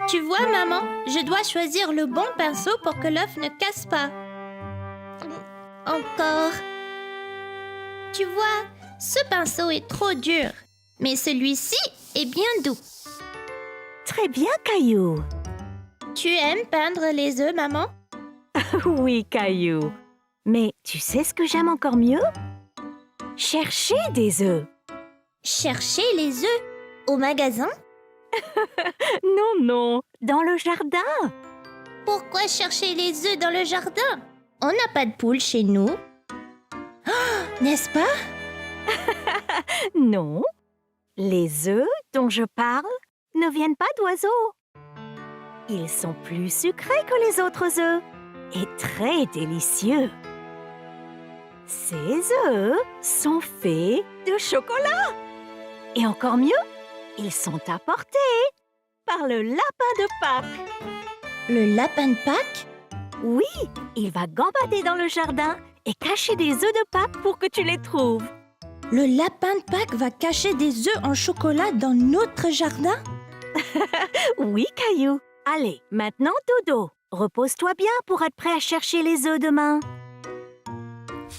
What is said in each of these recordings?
Tu vois, maman, je dois choisir le bon pinceau pour que l'œuf ne casse pas. Encore. Tu vois, ce pinceau est trop dur, mais celui-ci est bien doux. Très bien, Caillou. Tu aimes peindre les œufs, maman? Oui, Caillou. Mais tu sais ce que j'aime encore mieux? Chercher des œufs. Chercher les œufs au magasin? Non, non, dans le jardin. Pourquoi chercher les œufs dans le jardin? On n'a pas de poules chez nous. Oh, n'est-ce pas? Non, les œufs dont je parle ne viennent pas d'oiseaux. Ils sont plus sucrés que les autres œufs et très délicieux. Ces œufs sont faits de chocolat. Et encore mieux, ils sont apportés par le lapin de Pâques. Le lapin de Pâques? Oui, il va gambader dans le jardin et cacher des œufs de Pâques pour que tu les trouves. Le lapin de Pâques va cacher des œufs en chocolat dans notre jardin? Oui, Caillou. Allez, maintenant, dodo. Repose-toi bien pour être prêt à chercher les œufs demain.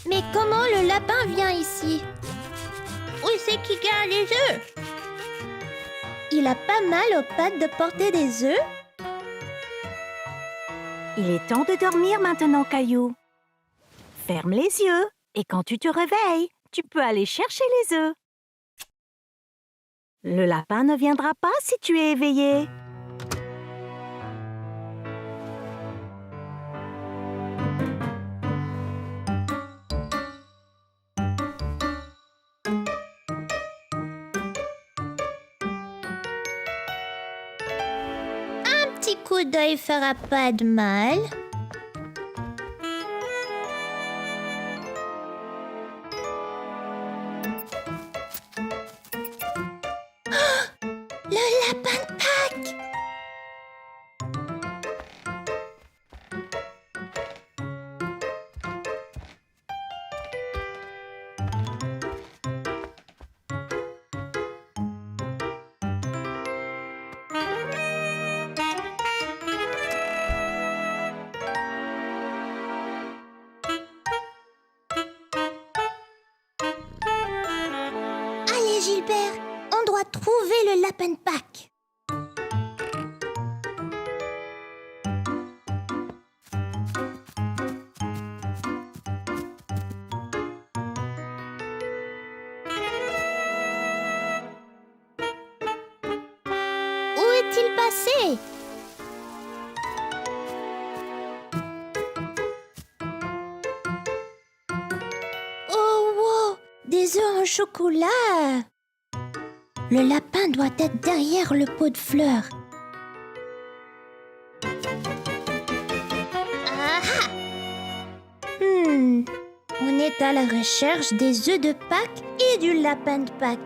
Mais comment le lapin vient ici? Où c'est qui garde les œufs? Il a pas mal aux pattes de porter des œufs? Il est temps de dormir maintenant, Caillou. Ferme les yeux et quand tu te réveilles, tu peux aller chercher les œufs. Le lapin ne viendra pas si tu es éveillé. Un petit coup d'œil fera pas de mal. Oh, le lapin de Pâques! Allez, Gilbert, on doit trouver le lapin de Pâques. Où est-il passé? Oh, wow! Des œufs en chocolat! Le lapin doit être derrière le pot de fleurs. Ah ah! On est à la recherche des œufs de Pâques et du lapin de Pâques.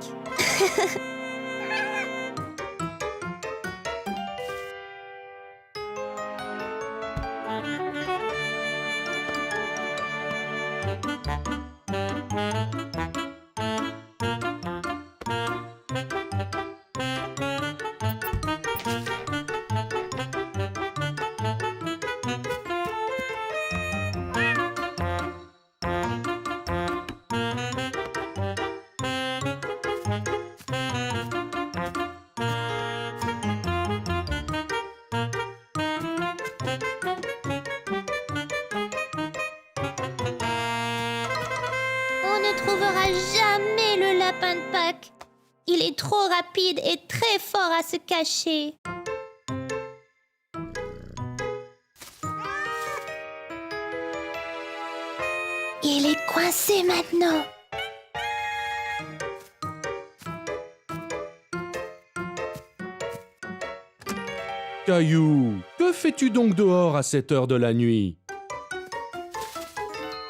On ne trouvera jamais le lapin de Pâques. Il est trop rapide et très fort à se cacher. Il est coincé maintenant. Caillou, que fais-tu donc dehors à cette heure de la nuit?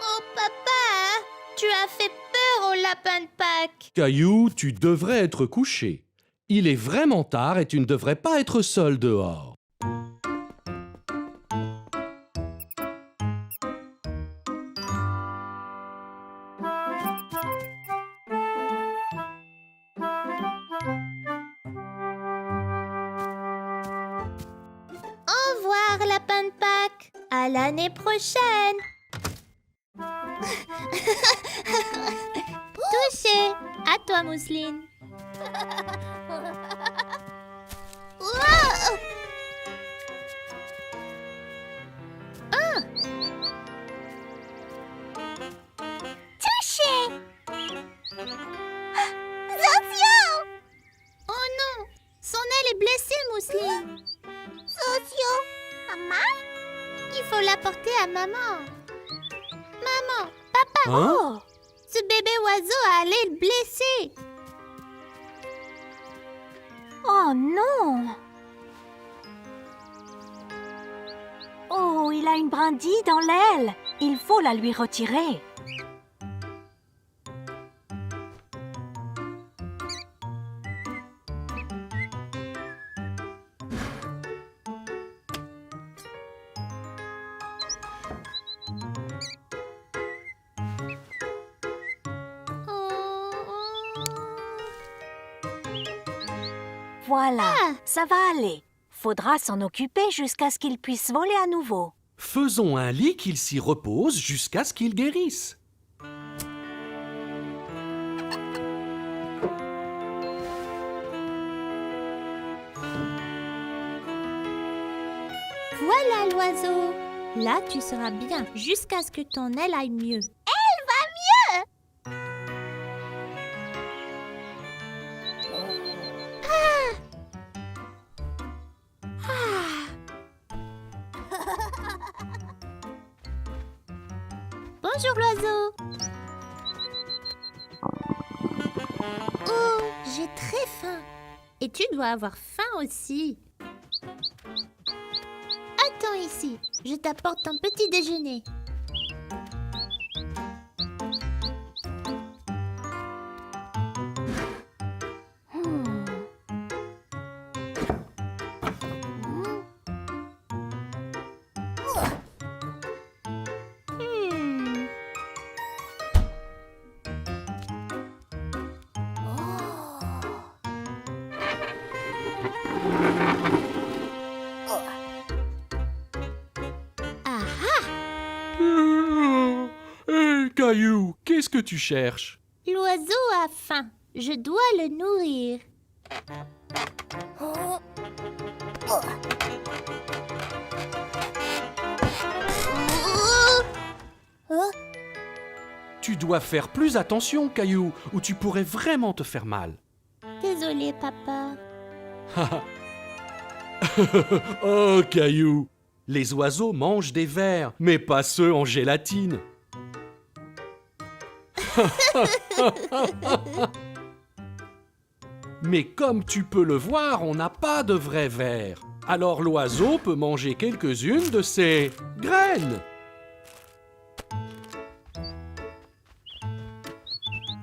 Oh papa, tu as fait peur au lapin de Pâques. Caillou, tu devrais être couché. Il est vraiment tard et tu ne devrais pas être seul dehors. À l'année prochaine. Touché. À toi, Mousseline. Wow. Touché! Socio! Oh non! Son aile est blessée, Mousseline. Socio! Maman? Il faut la porter à maman. Maman, papa, Hein? Oh! ce bébé oiseau a l'aile blessée. Oh non! Oh, il a une brindille dans l'aile. Il faut la lui retirer. Voilà, Ah. ça va aller. Faudra s'en occuper jusqu'à ce qu'il puisse voler à nouveau. Faisons un lit qu'il s'y repose jusqu'à ce qu'il guérisse. Voilà l'oiseau. Là, tu seras bien jusqu'à ce que ton aile aille mieux. Elle va mieux! Bonjour l'oiseau. Oh, j'ai très faim. Et tu dois avoir faim aussi. Attends ici, je t'apporte ton petit déjeuner. Hmm. Ah ah! Hé, Caillou, qu'est-ce que tu cherches? L'oiseau a faim. Je dois le nourrir. Tu dois faire plus attention, Caillou, ou tu pourrais vraiment te faire mal. Désolé, papa. Oh, Caillou, les oiseaux mangent des vers, mais pas ceux en gélatine. Mais comme tu peux le voir, on n'a pas de vrais vers. Alors l'oiseau peut manger quelques-unes de ses graines.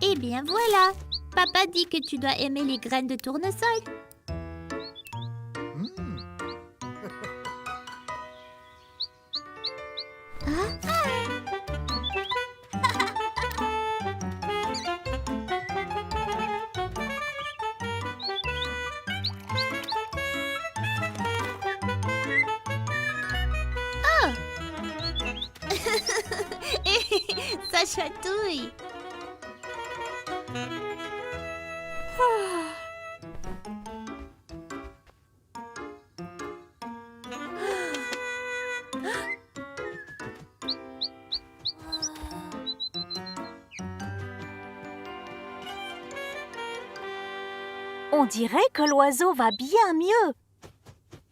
Eh bien voilà. Papa dit que tu dois aimer les graines de tournesol. Ça chatouille. On dirait que l'oiseau va bien mieux.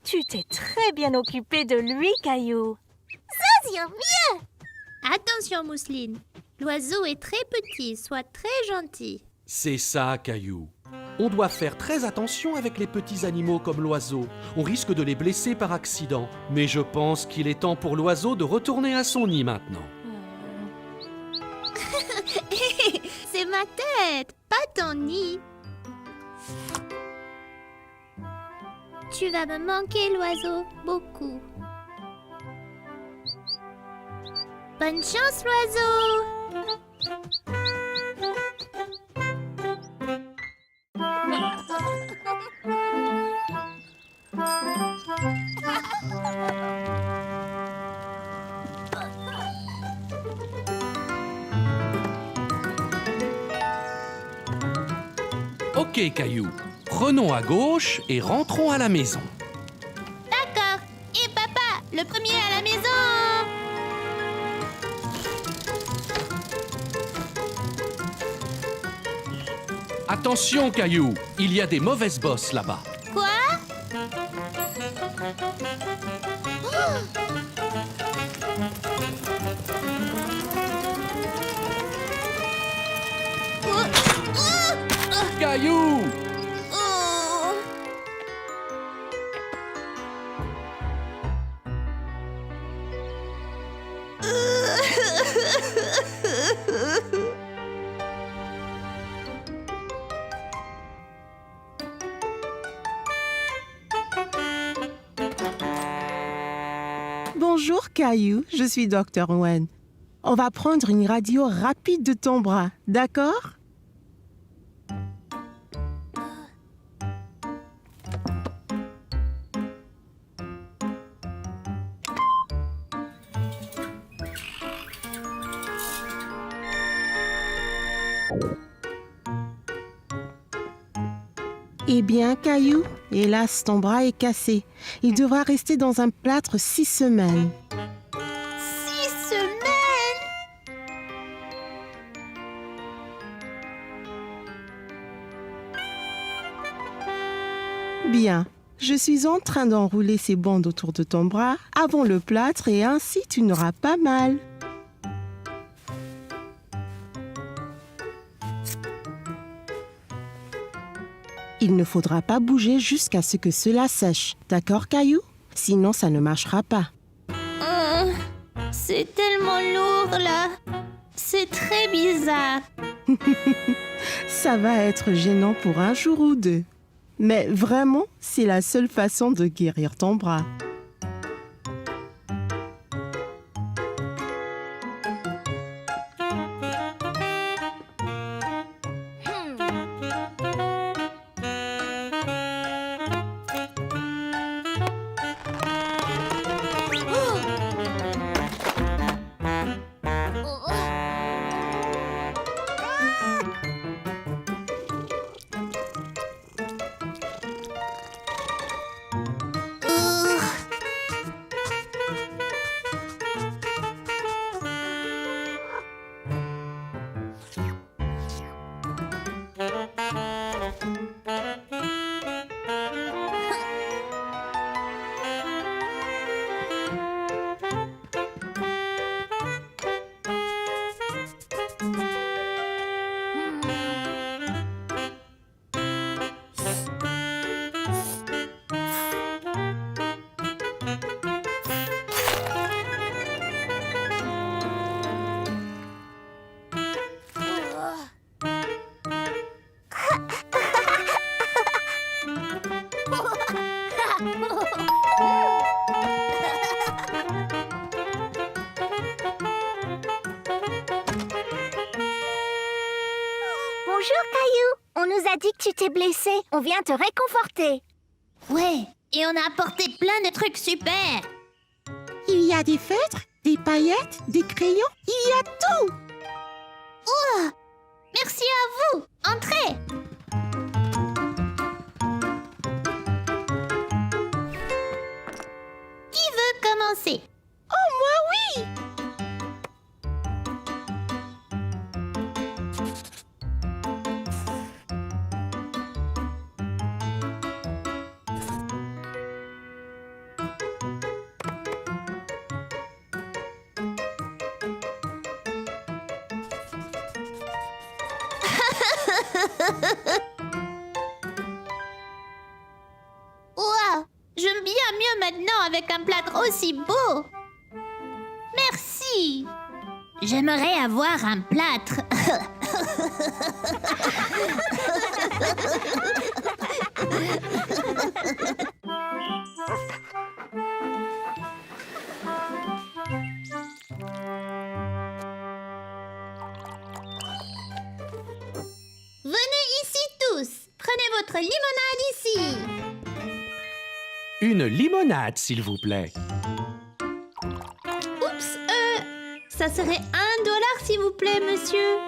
Tu t'es très bien occupé de lui, Caillou. Attention, Mousseline. L'oiseau est très petit, sois très gentil. C'est ça, Caillou. On doit faire très attention avec les petits animaux comme l'oiseau. On risque de les blesser par accident. Mais je pense qu'il est temps pour l'oiseau de retourner à son nid maintenant. C'est ma tête, pas ton nid. Tu vas me manquer, l'oiseau, beaucoup. Bonne chance, l'oiseau. Ok, Caillou. Prenons à gauche et rentrons à la maison. D'accord. Et papa, le premier à la maison. Attention, Caillou, il y a des mauvaises bosses là-bas. Quoi? Caillou! Bonjour Caillou, je suis Dr. Wen. On va prendre une radio rapide de ton bras, d'accord? Eh bien, Caillou, hélas, ton bras est cassé. Il devra rester dans un plâtre 6 semaines. 6 semaines? Bien, je suis en train d'enrouler ces bandes autour de ton bras avant le plâtre et ainsi tu n'auras pas mal. Il ne faudra pas bouger jusqu'à ce que cela sèche. D'accord, Caillou? Sinon, ça ne marchera pas. C'est tellement lourd là. C'est très bizarre. Ça va être gênant pour un jour ou deux. Mais vraiment, c'est la seule façon de guérir ton bras. Bonjour, Caillou. On nous a dit que tu t'es blessé. On vient te réconforter. Ouais, et on a apporté plein de trucs super. Il y a des feutres, des paillettes, des crayons, il y a tout! Merci à vous. Entrez. Qui veut commencer? Oh, moi, oui! Ouah, j'aime bien mieux maintenant avec un plâtre aussi beau. Merci. J'aimerais avoir un plâtre. Venez ici tous. Prenez votre limonade ici. Une limonade, s'il vous plaît. Oups, ça serait $1 s'il vous plaît, monsieur.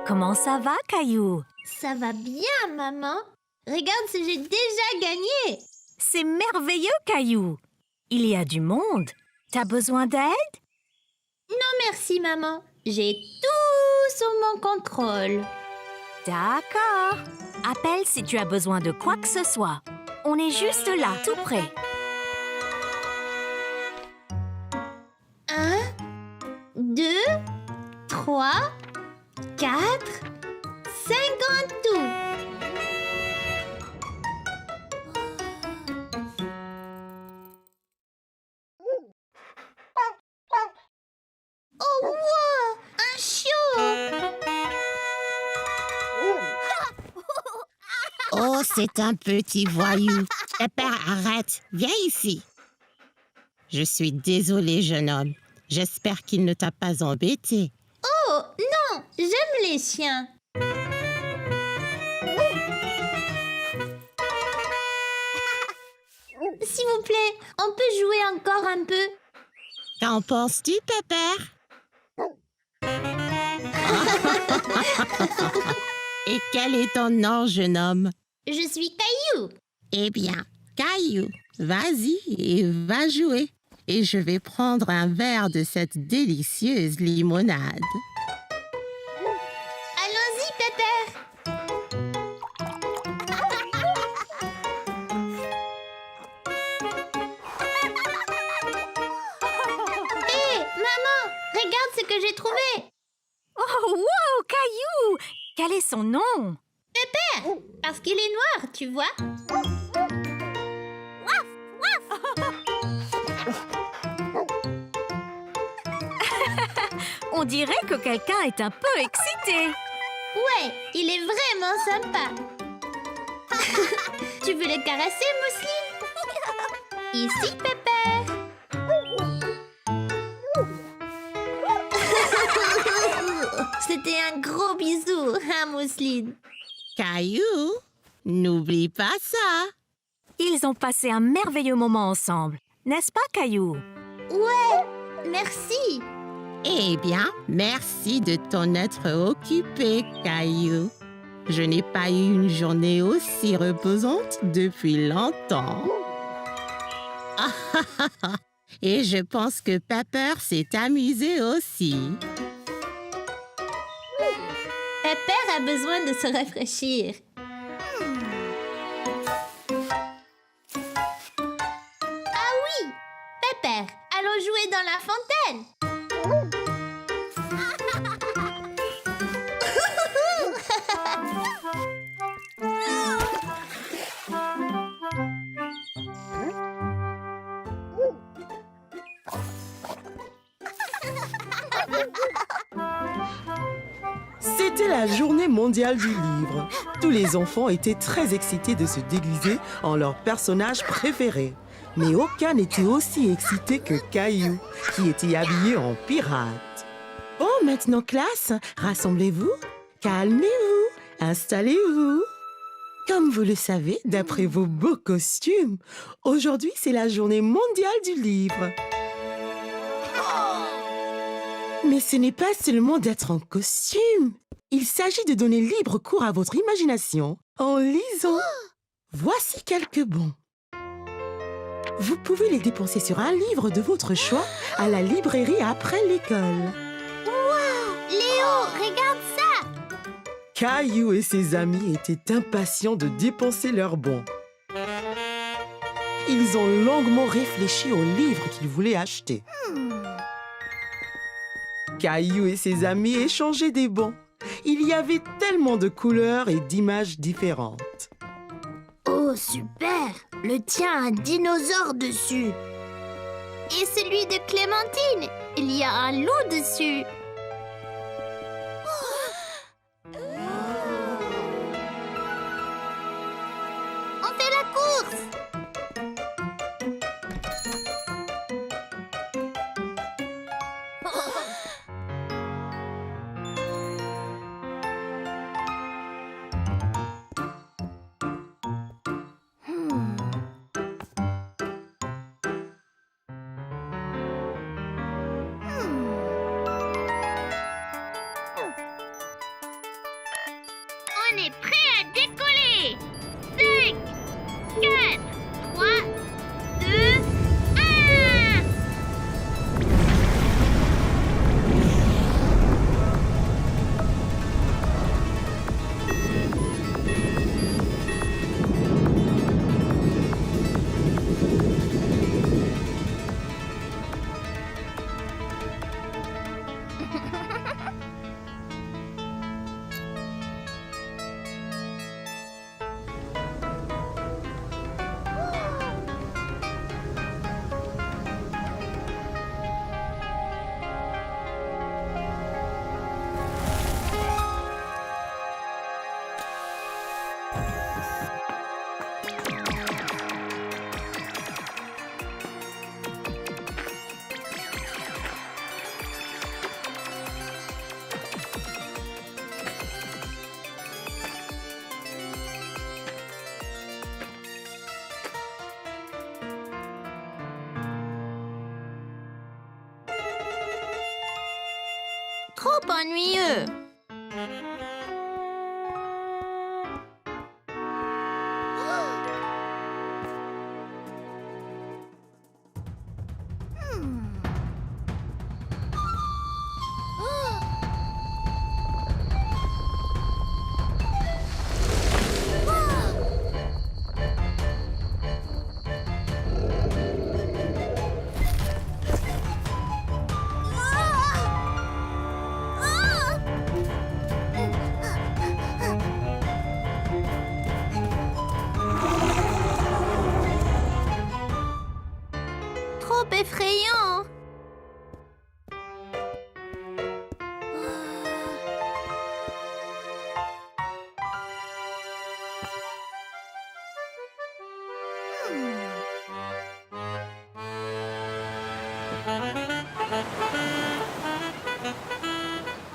Comment ça va, Caillou? Ça va bien, maman. Regarde ce que j'ai déjà gagné. C'est merveilleux, Caillou. Il y a du monde. T'as besoin d'aide? Non, merci, maman. J'ai tout sous mon contrôle. D'accord. Appelle si tu as besoin de quoi que ce soit. On est juste là, tout près. 1, 2, 3, 4, 5 en tout. Oh, wow! Un chiot! Oh, c'est un petit voyou. Pépère, arrête. Viens ici. Je suis désolée, jeune homme. J'espère qu'il ne t'a pas embêté. Oh, non! J'aime les chiens. S'il vous plaît, on peut jouer encore un peu? Qu'en penses-tu, Pépère? Et quel est ton nom, jeune homme? Je suis Caillou. Eh bien, Caillou, vas-y et va jouer. Et je vais prendre un verre de cette délicieuse limonade. Allons-y, Pépère. Hé, maman, regarde ce que j'ai trouvé. Oh, wow, Caillou! Quel est son nom? Parce qu'il est noir, tu vois. On dirait que quelqu'un est un peu excité. Ouais, il est vraiment sympa. Tu veux le caresser, Mousseline? Ici, Pépère. C'était un gros bisou, hein, Mousseline? Caillou, n'oublie pas ça. Ils ont passé un merveilleux moment ensemble. N'est-ce pas, Caillou? Ouais, merci. Eh bien, merci de t'en être occupé, Caillou. Je n'ai pas eu une journée aussi reposante depuis longtemps. Et je pense que Pepper s'est amusé aussi. Pépère a besoin de se rafraîchir. Ah oui, Pépère, allons jouer dans la fontaine. C'était la journée mondiale du livre. Tous les enfants étaient très excités de se déguiser en leur personnage préféré. Mais aucun n'était aussi excité que Caillou, qui était habillé en pirate. Bon, maintenant classe, rassemblez-vous, calmez-vous, installez-vous. Comme vous le savez, d'après vos beaux costumes, aujourd'hui c'est la journée mondiale du livre. Mais ce n'est pas seulement d'être en costume. Il s'agit de donner libre cours à votre imagination en lisant. Voici quelques bons. Vous pouvez les dépenser sur un livre de votre choix à la librairie après l'école. Léo, regarde ça. Caillou et ses amis étaient impatients de dépenser leurs bons. Ils ont longuement réfléchi au livre qu'ils voulaient acheter. Caillou et ses amis échangeaient des bons. Il y avait tellement de couleurs et d'images différentes. Oh, super. Le tien a un dinosaure dessus. Et celui de Clémentine, il y a un loup dessus. On fait la course. trop ennuyeux. Trop effrayant.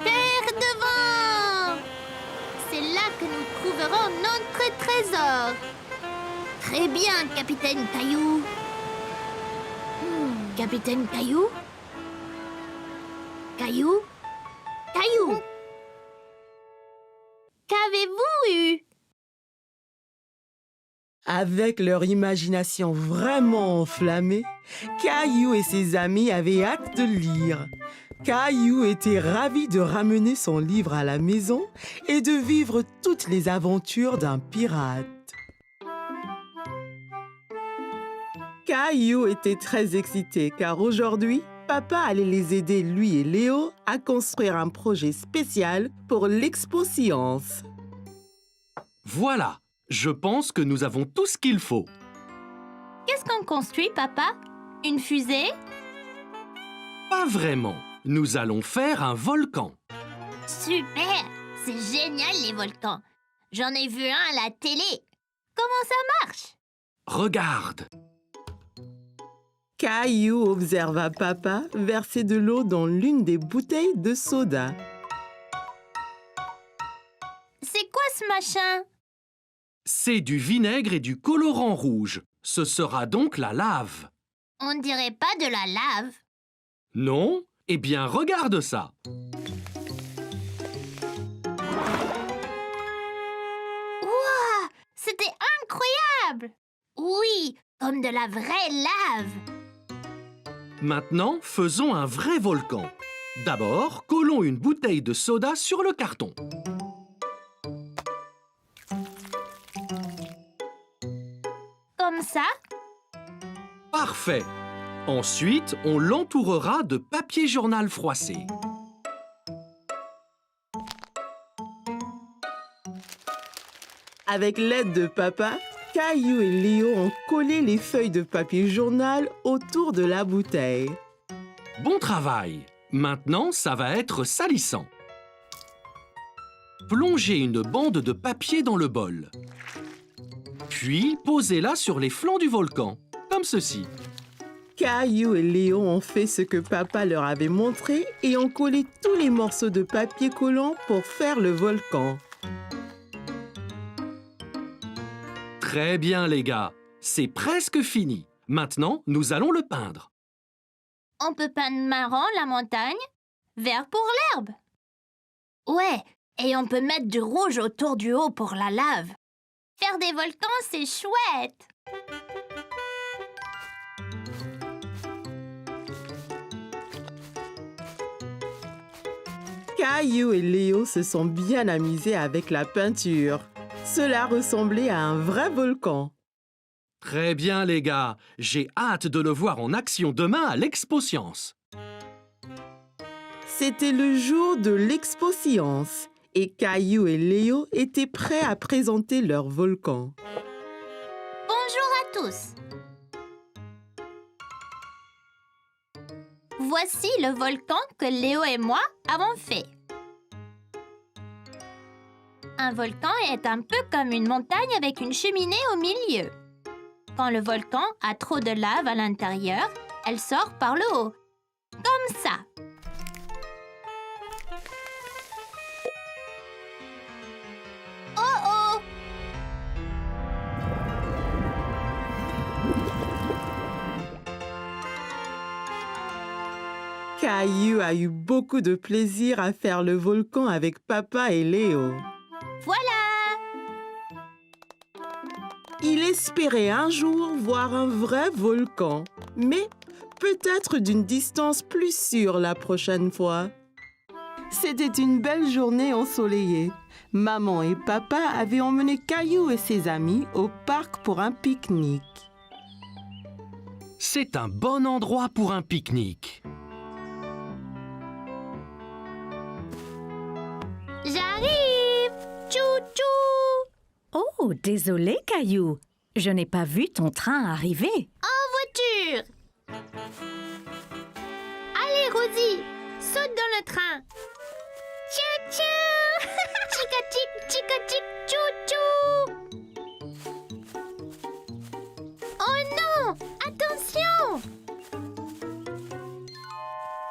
Terre devant. C'est là que nous trouverons notre trésor. Très bien, Capitaine Caillou. Capitaine Caillou? Caillou? Caillou? Qu'avez-vous eu? Avec leur imagination vraiment enflammée, Caillou et ses amis avaient hâte de lire. Caillou était ravi de ramener son livre à la maison et de vivre toutes les aventures d'un pirate. Caillou était très excité car aujourd'hui, papa allait les aider, lui et Léo, à construire un projet spécial pour l'Expo Science. Voilà, je pense que nous avons tout ce qu'il faut. Qu'est-ce qu'on construit, papa? Une fusée? Pas vraiment. Nous allons faire un volcan. Super! C'est génial, les volcans. J'en ai vu un à la télé. Comment ça marche? Regarde. Caillou observa papa verser de l'eau dans l'une des bouteilles de soda. C'est quoi ce machin? C'est du vinaigre et du colorant rouge. Ce sera donc la lave. On dirait pas de la lave. Non? Eh bien, regarde ça. Ouah! C'était incroyable! Oui, comme de la vraie lave. Maintenant, faisons un vrai volcan. D'abord, collons une bouteille de soda sur le carton. Comme ça? Parfait. Ensuite, on l'entourera de papier journal froissé. Avec l'aide de papa, Caillou et Léo ont collé les feuilles de papier journal autour de la bouteille. Bon travail. Maintenant, ça va être salissant. Plongez une bande de papier dans le bol. Puis, posez-la sur les flancs du volcan, comme ceci. Caillou et Léo ont fait ce que papa leur avait montré et ont collé tous les morceaux de papier collant pour faire le volcan. Très bien, les gars. C'est presque fini. Maintenant, nous allons le peindre. On peut peindre marron la montagne, vert pour l'herbe. Ouais, et on peut mettre du rouge autour du haut pour la lave. Faire des volcans, c'est chouette. Caillou et Léo se sont bien amusés avec la peinture. Cela ressemblait à un vrai volcan. Très bien, les gars. J'ai hâte de le voir en action demain à l'Expo Science. C'était le jour de l'Expo Science et Caillou et Léo étaient prêts à présenter leur volcan. Bonjour à tous. Voici le volcan que Léo et moi avons fait. Un volcan est un peu comme une montagne avec une cheminée au milieu. Quand le volcan a trop de lave à l'intérieur, elle sort par le haut. Comme ça. Oh oh! Caillou a eu beaucoup de plaisir à faire le volcan avec papa et Léo. Voilà. Il espérait un jour voir un vrai volcan, mais peut-être d'une distance plus sûre la prochaine fois. C'était une belle journée ensoleillée. Maman et papa avaient emmené Caillou et ses amis au parc pour un pique-nique. C'est un bon endroit pour un pique-nique. J'arrive. Tchou-tchou. Oh, désolé, Caillou. Je n'ai pas vu ton train arriver. En voiture. Allez, Rosie, saute dans le train. Tchou-tchou. Chica-chic, tchou-tchou. Oh non, attention.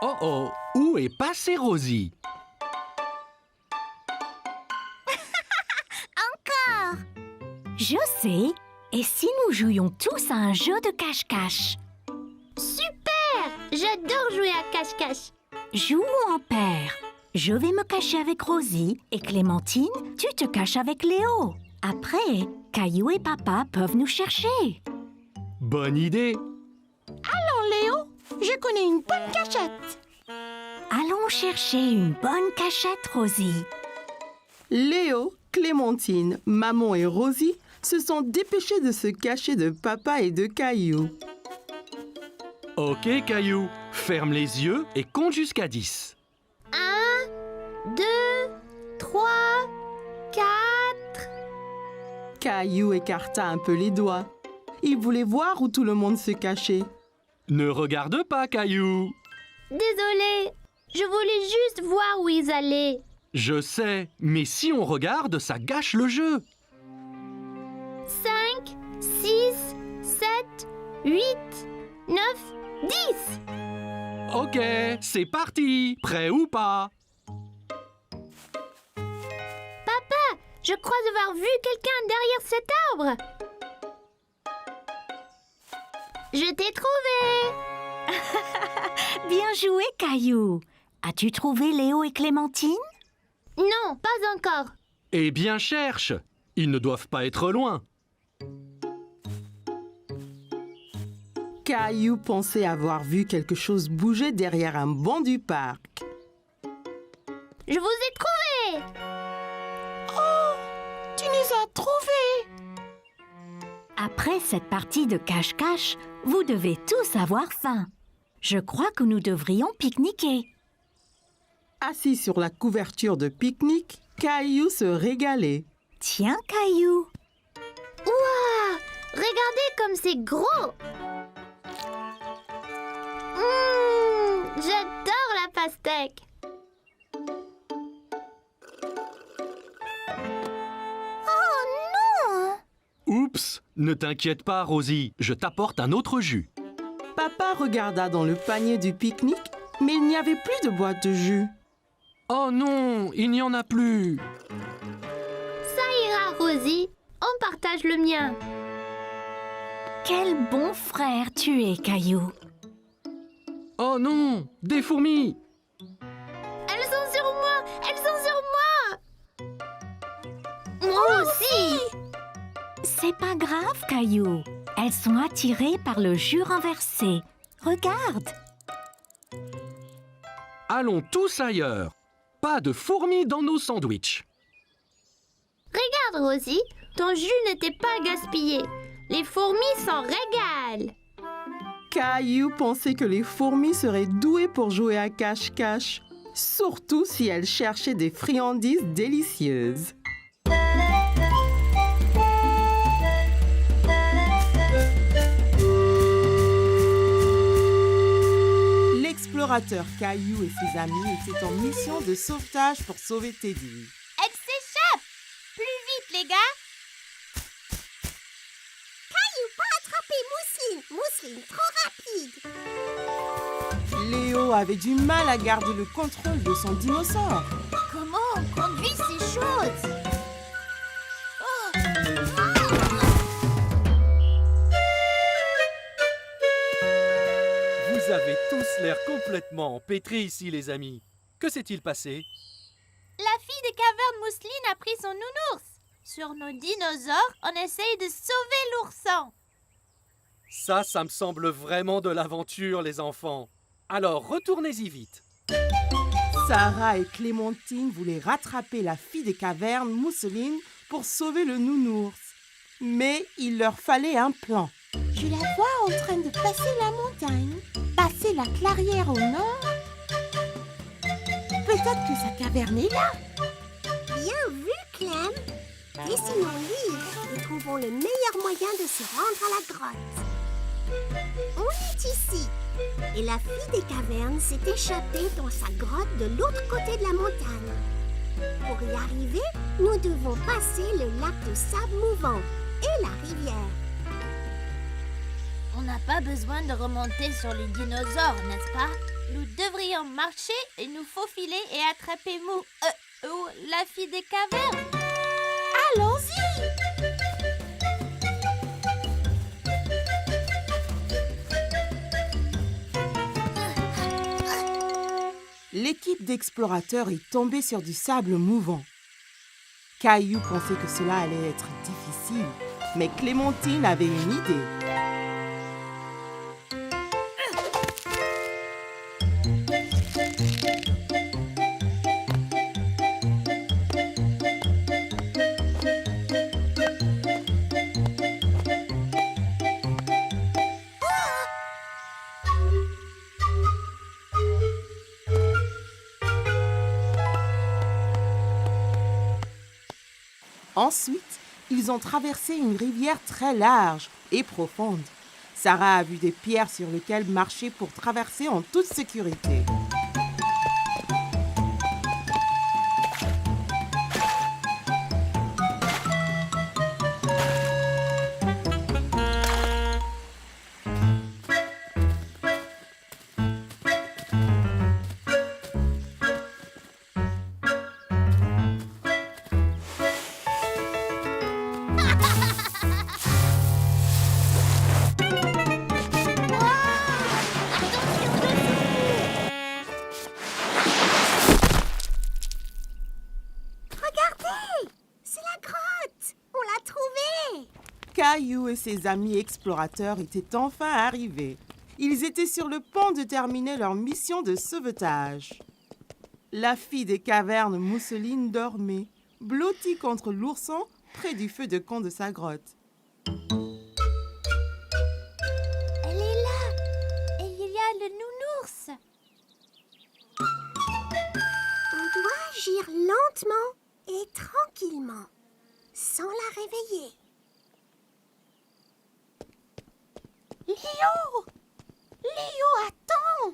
Oh oh, où est passée Rosie? Je sais. Et si nous jouions tous à un jeu de cache-cache? Super. J'adore jouer à cache-cache. Jouons en paire. Je vais me cacher avec Rosie et Clémentine, tu te caches avec Léo. Après, Caillou et papa peuvent nous chercher. Bonne idée. Léo, je connais une bonne cachette. Allons chercher une bonne cachette, Rosie. Léo, Clémentine, maman et Rosie se sont dépêchés de se cacher de papa et de Caillou. Ok, Caillou, ferme les yeux et compte jusqu'à 10. 1, 2, 3, 4. Caillou écarta un peu les doigts. Il voulait voir où tout le monde se cachait. Ne regarde pas, Caillou. Désolée, je voulais juste voir où ils allaient. Je sais, mais si on regarde, ça gâche le jeu. 5, 6, 7, 8, 9, 10. Ok, c'est parti. Prêt ou pas? Papa, je crois avoir vu quelqu'un derrière cet arbre. Je t'ai trouvé. Bien joué, Caillou. As-tu trouvé Léo et Clémentine? Non, pas encore. Eh bien, cherche. Ils ne doivent pas être loin. Caillou pensait avoir vu quelque chose bouger derrière un banc du parc. Je vous ai trouvé. Tu nous as trouvés! Après cette partie de cache-cache, vous devez tous avoir faim. Je crois que nous devrions pique-niquer. Assis sur la couverture de pique-nique, Caillou se régalait. Tiens, Caillou. Ouah, regardez comme c'est gros. J'adore la pastèque. Oh non! Oups, ne t'inquiète pas, Rosie. Je t'apporte un autre jus. Papa regarda dans le panier du pique-nique, mais il n'y avait plus de boîte de jus. Oh non, il n'y en a plus. Ça ira, Rosie. On partage le mien. Quel bon frère tu es, Caillou. Oh non, des fourmis. Elles sont sur moi. Elles sont sur moi. Moi aussi. C'est pas grave, Caillou. Elles sont attirées par le jus renversé. Regarde. Allons tous ailleurs. Pas de fourmis dans nos sandwichs. Regarde, Rosie. Ton jus n'était pas gaspillé. Les fourmis s'en régalent. Caillou pensait que les fourmis seraient douées pour jouer à cache-cache, surtout si elles cherchaient des friandises délicieuses. L'explorateur Caillou et ses amis étaient en mission de sauvetage pour sauver Teddy. Elle s'échappe. Plus vite, les gars. Caillou, pas attraper Mousseline. Mousseline, trop rapide. Léo avait du mal à garder le contrôle de son dinosaure. Comment on conduit ces choses? Vous Vous avez tous l'air complètement pétris ici, les amis. Que s'est-il passé? La fille des cavernes Mousseline a pris son nounours. Sur nos dinosaures, on essaye de sauver l'ourson. Ça me semble vraiment de l'aventure, les enfants. Alors, retournez-y vite. Sarah et Clémentine voulaient rattraper la fille des cavernes, Mousseline, pour sauver le nounours. Mais il leur fallait un plan. Je la vois en train de passer la montagne, passer la clairière au nord. Peut-être que sa caverne est là. Bien vu, Clem. Dessinons l'île et trouvons le meilleur moyen de se rendre à la grotte. On est ici. Et la fille des cavernes s'est échappée dans sa grotte de l'autre côté de la montagne. Pour y arriver, nous devons passer le lac de sable mouvant et la rivière. On n'a pas besoin de remonter sur les dinosaures, n'est-ce pas? Nous devrions marcher et nous faufiler et attraper la fille des cavernes. Allons-y! L'équipe d'explorateurs est tombée sur du sable mouvant. Caillou pensait que cela allait être difficile, mais Clémentine avait une idée. Ensuite, ils ont traversé une rivière très large et profonde. Sarah a vu des pierres sur lesquelles marcher pour traverser en toute sécurité. Caillou et ses amis explorateurs étaient enfin arrivés. Ils étaient sur le point de terminer leur mission de sauvetage. La fille des cavernes Mousseline dormait, blottie contre l'ourson près du feu de camp de sa grotte. Elle est là. Et il y a le nounours. On doit agir lentement et tranquillement, sans la réveiller. Léo! Léo, attends!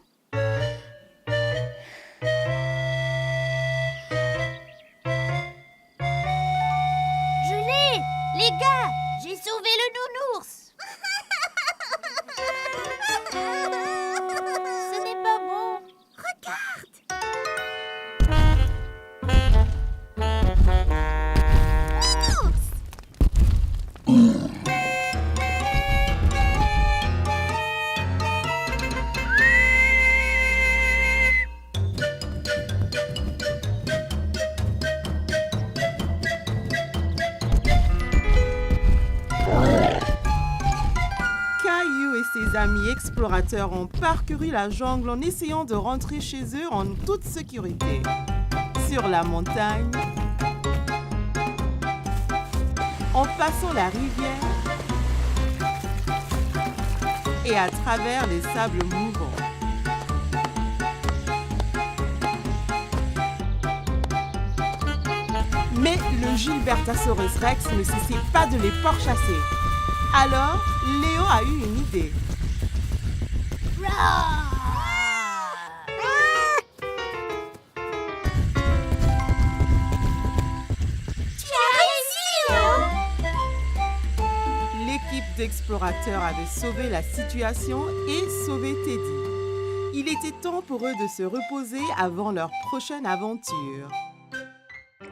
Je l'ai. Les gars, j'ai sauvé le nounours. Ce n'est pas bon. Regarde! Caillou et ses amis explorateurs ont parcouru la jungle en essayant de rentrer chez eux en toute sécurité. Sur la montagne, en passant la rivière et à travers les sables mouvants. Mais le Gilbertosaurus Rex ne cessait pas de les pourchasser. Alors, Léo a eu une idée. L'équipe d'explorateurs avait sauvé la situation et sauvé Teddy. Il était temps pour eux de se reposer avant leur prochaine aventure.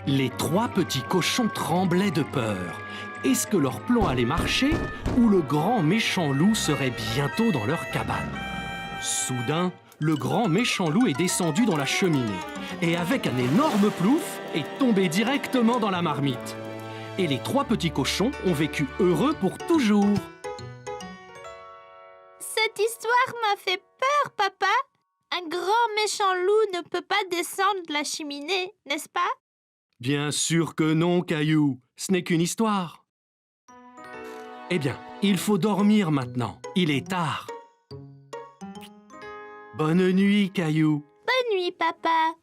Les trois petits cochons tremblaient de peur. Est-ce que leur plan allait marcher ou le grand méchant loup serait bientôt dans leur cabane? Soudain, le grand méchant loup est descendu dans la cheminée et avec un énorme plouf est tombé directement dans la marmite. Et les 3 petits cochons ont vécu heureux pour toujours. Cette histoire m'a fait peur, papa. Un grand méchant loup ne peut pas descendre de la cheminée, n'est-ce pas? Bien sûr que non, Caillou. Ce n'est qu'une histoire. Eh bien, il faut dormir maintenant. Il est tard. Bonne nuit, Caillou. Bonne nuit, papa.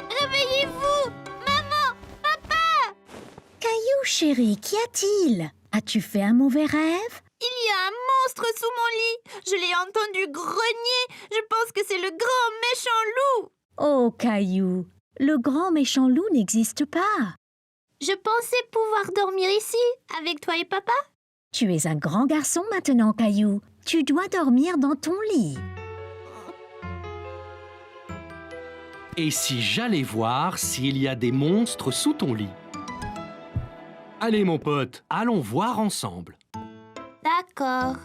Réveillez-vous! Maman! Papa! Caillou, chérie, qu'y a-t-il? As-tu fait un mauvais rêve? Il y a un monstre sous mon lit. Je l'ai entendu grogner. Je pense que c'est le grand méchant loup. Oh, Caillou, le grand méchant loup n'existe pas. Je pensais pouvoir dormir ici, avec toi et papa. Tu es un grand garçon maintenant, Caillou. Tu dois dormir dans ton lit. Et si j'allais voir s'il y a des monstres sous ton lit? Allez, mon pote, allons voir ensemble. D'accord.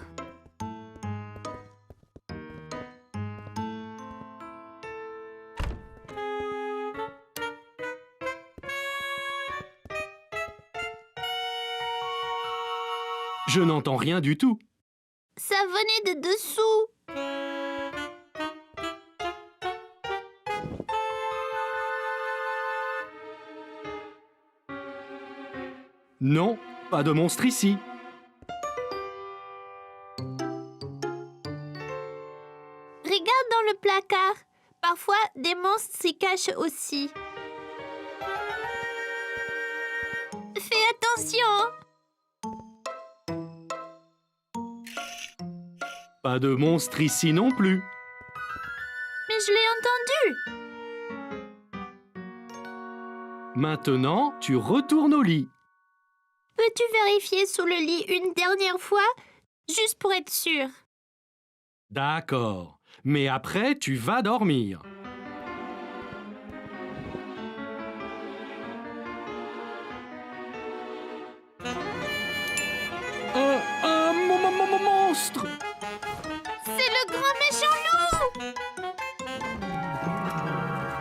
Je n'entends rien du tout. Ça venait de dessous. Non, pas de monstre ici. Regarde dans le placard. Parfois, des monstres s'y cachent aussi. Fais attention. Pas de monstre ici non plus. Mais je l'ai entendu. Maintenant, tu retournes au lit. Peux-tu vérifier sous le lit une dernière fois, juste pour être sûr? D'accord. Mais après, tu vas dormir. Un monstre! C'est le grand méchant loup!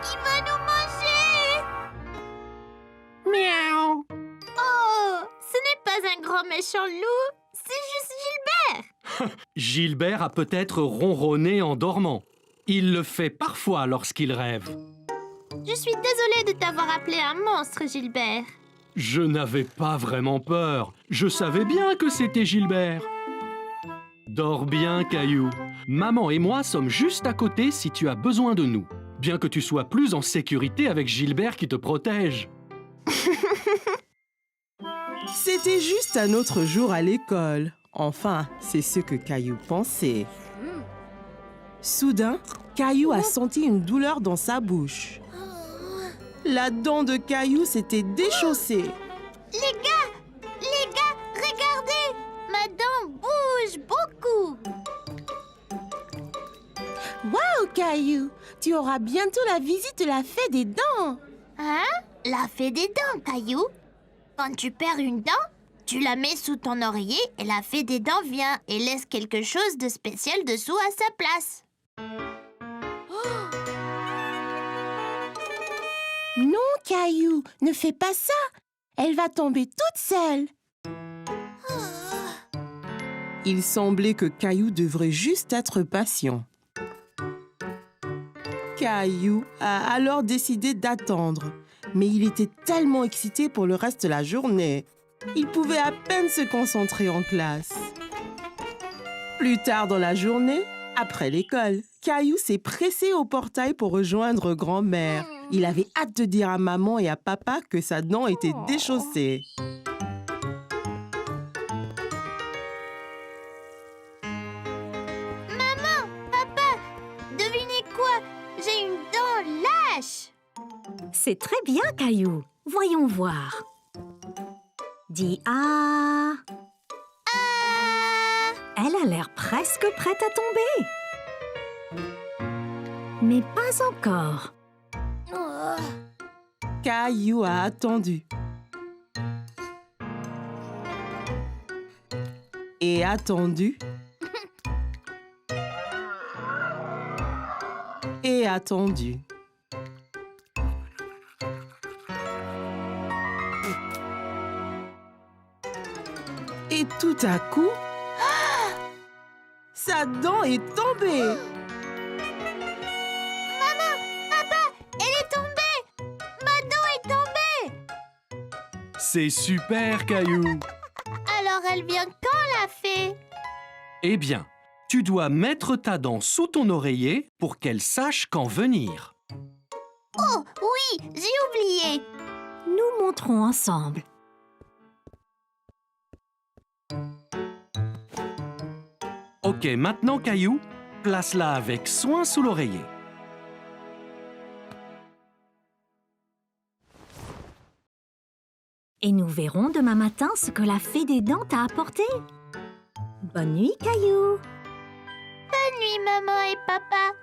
Il va nous manger! Miaou. Oh, ce n'est pas un grand méchant loup, c'est juste Gilbert! Gilbert a peut-être ronronné en dormant. Il le fait parfois lorsqu'il rêve. Je suis désolée de t'avoir appelé un monstre, Gilbert. Je n'avais pas vraiment peur. Je savais bien que c'était Gilbert. Dors bien, Caillou. Maman et moi sommes juste à côté si tu as besoin de nous. Bien que tu sois plus en sécurité avec Gilbert qui te protège. C'était juste un autre jour à l'école. Enfin, c'est ce que Caillou pensait. Soudain, Caillou a senti une douleur dans sa bouche. La dent de Caillou s'était déchaussée. Les gars, regardez! Ma dent bouge beaucoup! Waouh, Caillou, tu auras bientôt la visite de la fée des dents. Hein? La fée des dents, Caillou? Quand tu perds une dent, tu la mets sous ton oreiller et la fée des dents vient et laisse quelque chose de spécial dessous à sa place. Non, Caillou, ne fais pas ça. Elle va tomber toute seule. Il semblait que Caillou devrait juste être patient. Caillou a alors décidé d'attendre, mais il était tellement excité pour le reste de la journée. Il pouvait à peine se concentrer en classe. Plus tard dans la journée, après l'école, Caillou s'est pressé au portail pour rejoindre grand-mère. Il avait hâte de dire à maman et à papa que sa dent était déchaussée. Maman, papa, devinez quoi? J'ai une dent lâche. C'est très bien, Caillou. Voyons voir. Dis A. Elle a l'air presque prête à tomber. Mais pas encore. Caillou a attendu. Et attendu. Et attendu. Et tout à coup, sa dent est tombée. Elle est tombée! Ma dent est tombée! C'est super, Caillou. Alors elle vient quand, la fée? Eh bien, tu dois mettre ta dent sous ton oreiller pour qu'elle sache quand venir. Oh, oui, j'ai oublié. Nous montrons ensemble. Ok, maintenant, Caillou, place-la avec soin sous l'oreiller. Et nous verrons demain matin ce que la fée des dents t'a apporté. Bonne nuit, Caillou. Bonne nuit, maman et papa.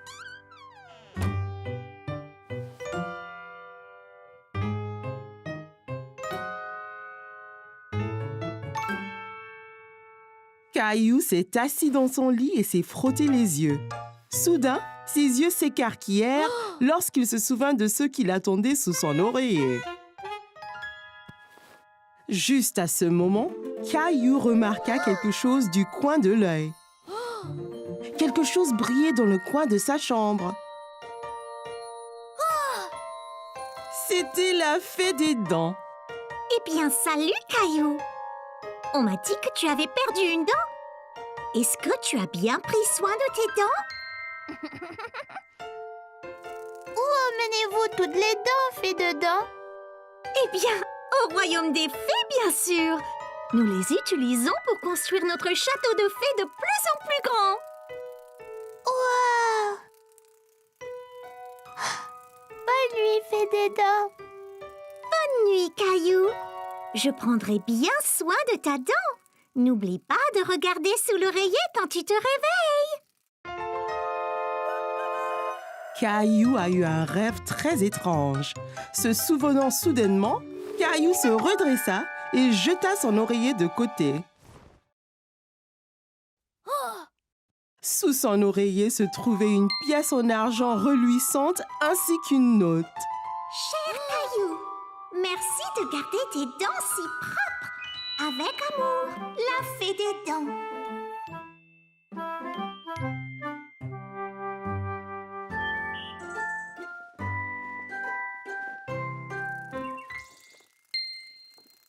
Caillou s'est assis dans son lit et s'est frotté les yeux. Soudain, ses yeux s'écarquillèrent lorsqu'il se souvint de ceux qui l'attendaient sous son oreiller. Juste à ce moment, Caillou remarqua quelque chose du coin de l'œil. Quelque chose brillait dans le coin de sa chambre. C'était la fée des dents. Eh bien, salut, Caillou. On m'a dit que tu avais perdu une dent. Est-ce que tu as bien pris soin de tes dents? Où emmenez-vous toutes les dents, fée de dents? Eh bien, au royaume des fées, bien sûr. Nous les utilisons pour construire notre château de fées de plus en plus grand. Wow! Bonne nuit, fée des dents. Bonne nuit, Caillou. Je prendrai bien soin de ta dent. N'oublie pas de regarder sous l'oreiller quand tu te réveilles. Caillou a eu un rêve très étrange. Se souvenant soudainement, Caillou se redressa et jeta son oreiller de côté. Sous son oreiller se trouvait une pièce en argent reluisante ainsi qu'une note. Cher Caillou, merci de garder tes dents si propres. Avec amour,